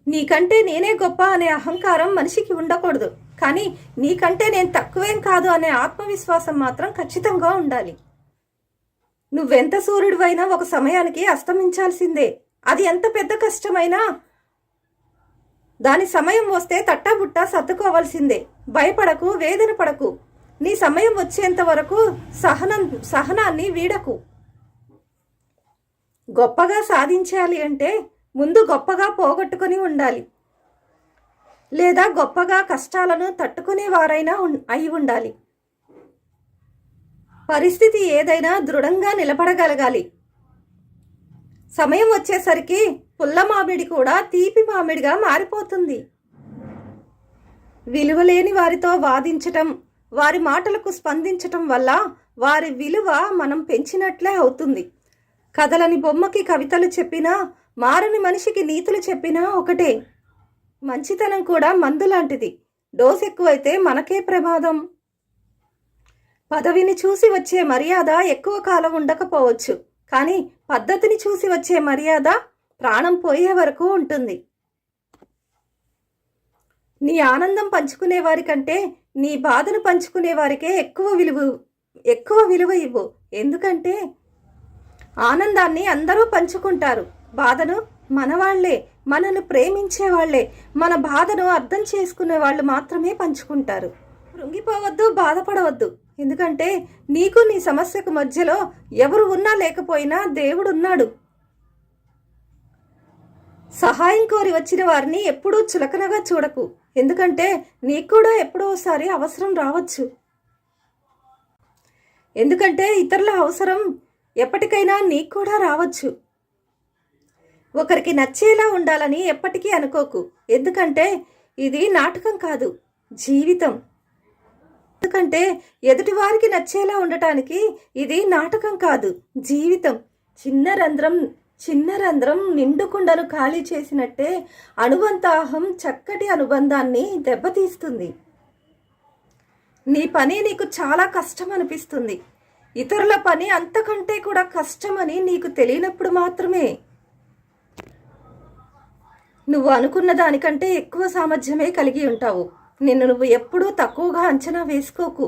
నీకంటే నేనే గొప్ప అనే అహంకారం మనిషికి ఉండకూడదు. కానీ నీకంటే నేను తక్కువేం కాదు అనే ఆత్మవిశ్వాసం మాత్రం ఖచ్చితంగా ఉండాలి. నువ్వెంత సూర్యుడివైనా ఒక సమయానికి అస్తమించాల్సిందే. అది ఎంత పెద్ద కష్టమైనా దాని సమయం వస్తే తట్టాబుట్టా సర్దుకోవాల్సిందే. భయపడకు, వేదన పడకు. నీ సమయం వచ్చేంత వరకు సహనాన్ని వీడకు. గొప్పగా సాధించాలి అంటే ముందు గొప్పగా పోగొట్టుకుని ఉండాలి, లేదా గొప్పగా కష్టాలను తట్టుకునే వారైనా అయి ఉండాలి. పరిస్థితి ఏదైనా దృఢంగా నిలబడగలగాలి. సమయం వచ్చేసరికి పుల్ల మామిడి కూడా తీపి మామిడిగా మారిపోతుంది. విలువలేని వారితో వాదించటం, వారి మాటలకు స్పందించటం వల్ల వారి విలువ మనం పెంచినట్లే అవుతుంది. కదలని బొమ్మకి కవితలు చెప్పినా, మారని మనిషికి నీతులు చెప్పినా ఒకటే. మంచితనం కూడా మందు లాంటిది. డోస్ ఎక్కువైతే మనకే ప్రమాదం. పదవిని చూసి వచ్చే మర్యాద ఎక్కువ కాలం ఉండకపోవచ్చు, కానీ పద్ధతిని చూసి వచ్చే మర్యాద ప్రాణం పోయే వరకు ఉంటుంది. నీ ఆనందం పంచుకునే వారి కంటే నీ బాధను పంచుకునే వారికే ఎక్కువ విలువ ఇవ్వు. ఎందుకంటే ఆనందాన్ని అందరూ పంచుకుంటారు, బాధను మనవాళ్లే, మనను ప్రేమించే వాళ్లే, మన బాధను అర్థం చేసుకునే వాళ్ళు మాత్రమే పంచుకుంటారు. కృంగిపోవద్దు, బాధపడవద్దు. ఎందుకంటే నీకు నీ సమస్యకు మధ్యలో ఎవరు ఉన్నా లేకపోయినా దేవుడున్నాడు. సహాయం కోరి వచ్చిన వారిని ఎప్పుడూ చులకనగా చూడకు. ఎందుకంటే నీకు కూడా ఎప్పుడో ఒకసారి అవసరం రావచ్చు. ఎందుకంటే ఇతరుల అవసరం ఎప్పటికైనా నీకు కూడా రావచ్చు. ఒకరికి నచ్చేలా ఉండాలని ఎప్పటికీ అనుకోకు. ఎందుకంటే ఇది నాటకం కాదు, జీవితం. ఎందుకంటే ఎదుటివారికి నచ్చేలా ఉండటానికి ఇది నాటకం కాదు, జీవితం. చిన్న రంధ్రం నిండు కుండను ఖాళీ చేసినట్టే అణువంత అహం చక్కటి అనుబంధాన్ని దెబ్బతీస్తుంది. నీ పని నీకు చాలా కష్టం అనిపిస్తుంది. ఇతరుల పని అంతకంటే కూడా కష్టమని నీకు తెలియనప్పుడు మాత్రమే. నువ్వు అనుకున్న దానికంటే ఎక్కువ సామర్థ్యమే కలిగి ఉంటావు. నిన్ను నువ్వు ఎప్పుడూ తక్కువగా అంచనా వేసుకోకు.